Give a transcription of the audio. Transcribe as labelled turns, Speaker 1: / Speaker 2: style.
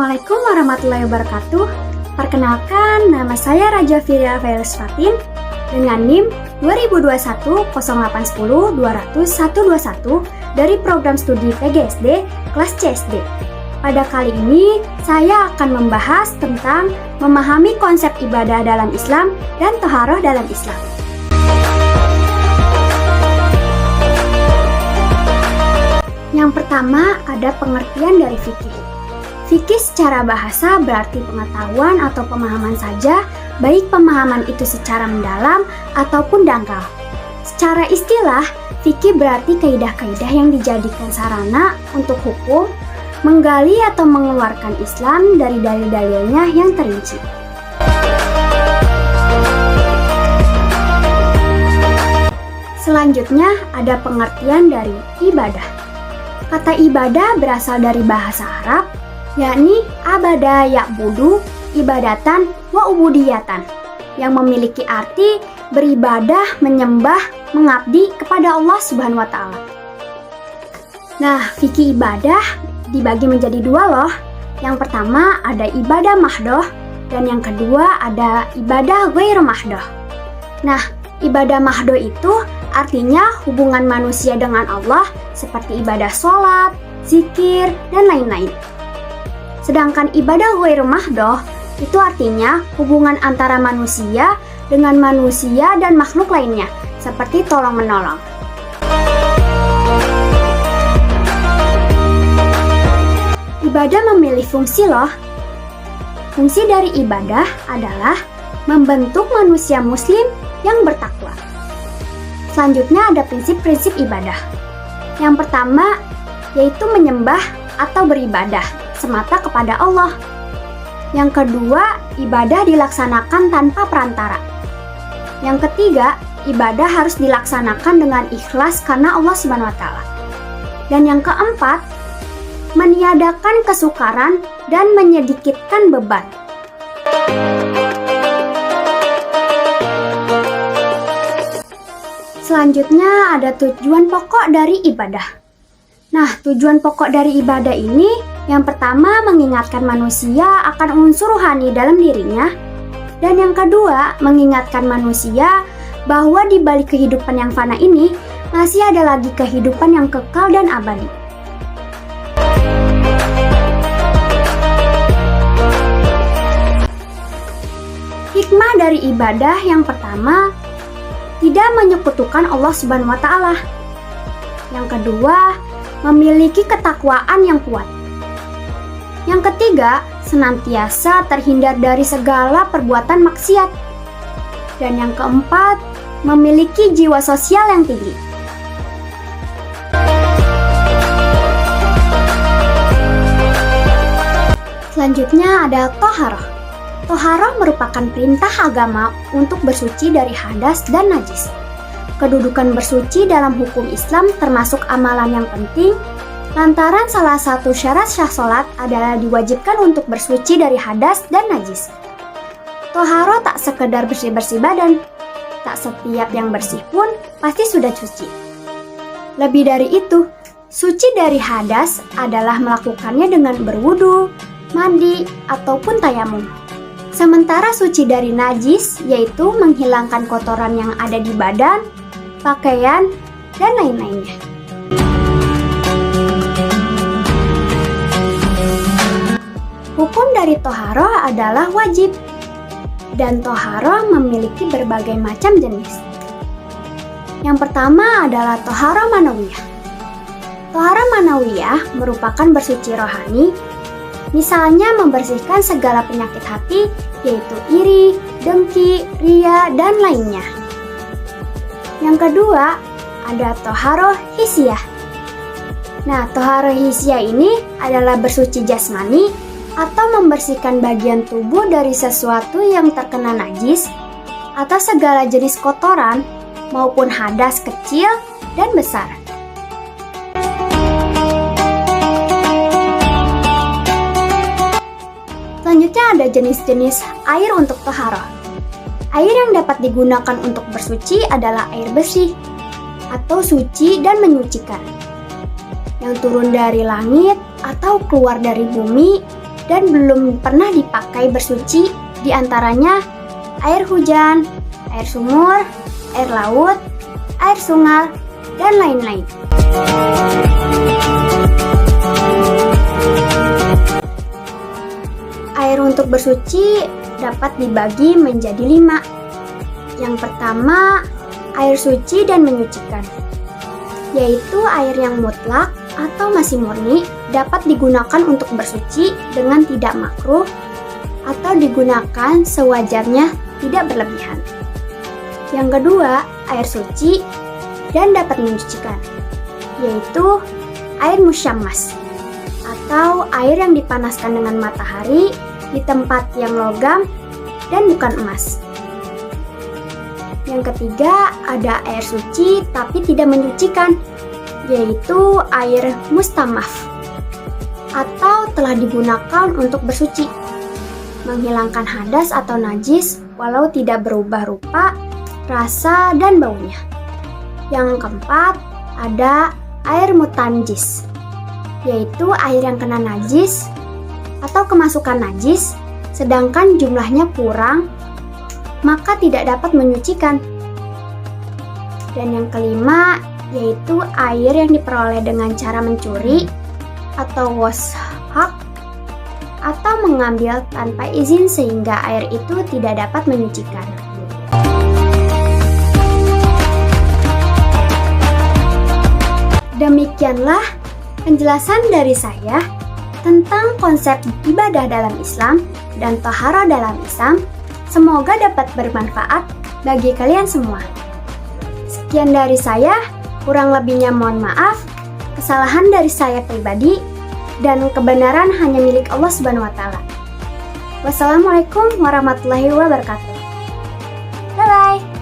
Speaker 1: Assalamualaikum warahmatullahi wabarakatuh. Perkenalkan, nama saya Raja Firia Fairuz Fatin dengan NIM 2021-0810-200-121 dari program studi PGSD kelas CSD. Pada kali ini, saya akan membahas tentang memahami konsep ibadah dalam Islam dan toharoh dalam Islam. Yang pertama, ada pengertian dari fikih. Fikih secara bahasa berarti pengetahuan atau pemahaman saja, baik pemahaman itu secara mendalam ataupun dangkal. Secara istilah, fikih berarti kaidah-kaidah yang dijadikan sarana untuk hukum, menggali atau mengeluarkan Islam dari dalil-dalilnya yang terinci. Selanjutnya, ada pengertian dari ibadah. Kata ibadah berasal dari bahasa Arab, yakni abada ya'budu, ibadatan wa ubudiyatan, yang memiliki arti beribadah, menyembah, mengabdi kepada Allah Subhanahu wa Ta'ala. Nah, fikih ibadah dibagi menjadi dua loh. Yang pertama ada ibadah mahdoh, dan yang kedua ada ibadah ghairu mahdoh. Nah, ibadah mahdoh itu artinya hubungan manusia dengan Allah seperti ibadah sholat, zikir, dan lain-lain. Sedangkan ibadah ghairu mahdoh itu artinya hubungan antara manusia dengan manusia dan makhluk lainnya seperti tolong-menolong. Ibadah memilih fungsi loh. Fungsi dari ibadah adalah membentuk manusia muslim yang bertakwa. Selanjutnya ada prinsip-prinsip ibadah. Yang pertama yaitu menyembah atau beribadah semata kepada Allah. Yang kedua, ibadah dilaksanakan tanpa perantara. Yang ketiga, ibadah harus dilaksanakan dengan ikhlas karena Allah Subhanahu wa Ta'ala. Dan yang keempat, meniadakan kesukaran dan menyedikitkan beban. Selanjutnya ada tujuan pokok dari ibadah. Nah, tujuan pokok dari ibadah ini yang pertama mengingatkan manusia akan unsur rohani dalam dirinya, dan yang kedua mengingatkan manusia bahwa di balik kehidupan yang fana ini masih ada lagi kehidupan yang kekal dan abadi. Hikmah dari ibadah yang pertama, tidak menyekutukan Allah Subhanahu wa Ta'ala. Yang kedua, memiliki ketakwaan yang kuat. Yang ketiga, senantiasa terhindar dari segala perbuatan maksiat. Dan yang keempat, memiliki jiwa sosial yang tinggi. Selanjutnya ada toharoh. Toharoh merupakan perintah agama untuk bersuci dari hadas dan najis. Kedudukan bersuci dalam hukum Islam termasuk amalan yang penting, lantaran salah satu syarat sah sholat adalah diwajibkan untuk bersuci dari hadas dan najis. Toharoh tak sekedar bersih-bersih badan, tak setiap yang bersih pun pasti sudah suci. Lebih dari itu, suci dari hadas adalah melakukannya dengan berwudu, mandi, ataupun tayamum. Sementara suci dari najis yaitu menghilangkan kotoran yang ada di badan, pakaian, dan lain-lainnya. Hukum dari toharoh adalah wajib, dan toharoh memiliki berbagai macam jenis. Yang pertama adalah toharoh manawiyah. Toharoh manawiyah merupakan bersuci rohani, misalnya membersihkan segala penyakit hati, yaitu iri, dengki, ria, dan lainnya. Yang kedua, ada toharoh hisiyah. Nah, toharoh hisiyah ini adalah bersuci jasmani atau membersihkan bagian tubuh dari sesuatu yang terkena najis atau segala jenis kotoran maupun hadas kecil dan besar. Selanjutnya ada jenis-jenis air untuk toharoh. Air yang dapat digunakan untuk bersuci adalah air bersih atau suci dan menyucikan, yang turun dari langit atau keluar dari bumi, dan belum pernah dipakai bersuci, di antaranya air hujan, air sumur, air laut, air sungai, dan lain-lain. Air untuk bersuci dapat dibagi menjadi 5. Yang pertama, air suci dan menyucikan, yaitu air yang mutlak atau masih murni dapat digunakan untuk bersuci dengan tidak makruh atau digunakan sewajarnya, tidak berlebihan. Yang kedua, air suci dan dapat menyucikan, yaitu air musyammas atau air yang dipanaskan dengan matahari di tempat yang logam dan bukan emas. Yang ketiga, ada air suci tapi tidak menyucikan, yaitu air mustamaf atau telah digunakan untuk bersuci, menghilangkan hadas atau najis walau tidak berubah rupa, rasa, dan baunya. Yang keempat, ada air mutanjis, yaitu air yang kena najis atau kemasukan najis sedangkan jumlahnya kurang, maka tidak dapat menyucikan. Dan yang kelima, yaitu air yang diperoleh dengan cara mencuri atau washak atau mengambil tanpa izin sehingga air itu tidak dapat menyucikan. Demikianlah penjelasan dari saya tentang konsep ibadah dalam Islam dan tahara dalam Islam. Semoga dapat bermanfaat bagi kalian semua. Sekian dari saya, kurang lebihnya mohon maaf. Kesalahan dari saya pribadi dan kebenaran hanya milik Allah Subhanahu wa taala. Wassalamualaikum warahmatullahi wabarakatuh. Bye bye.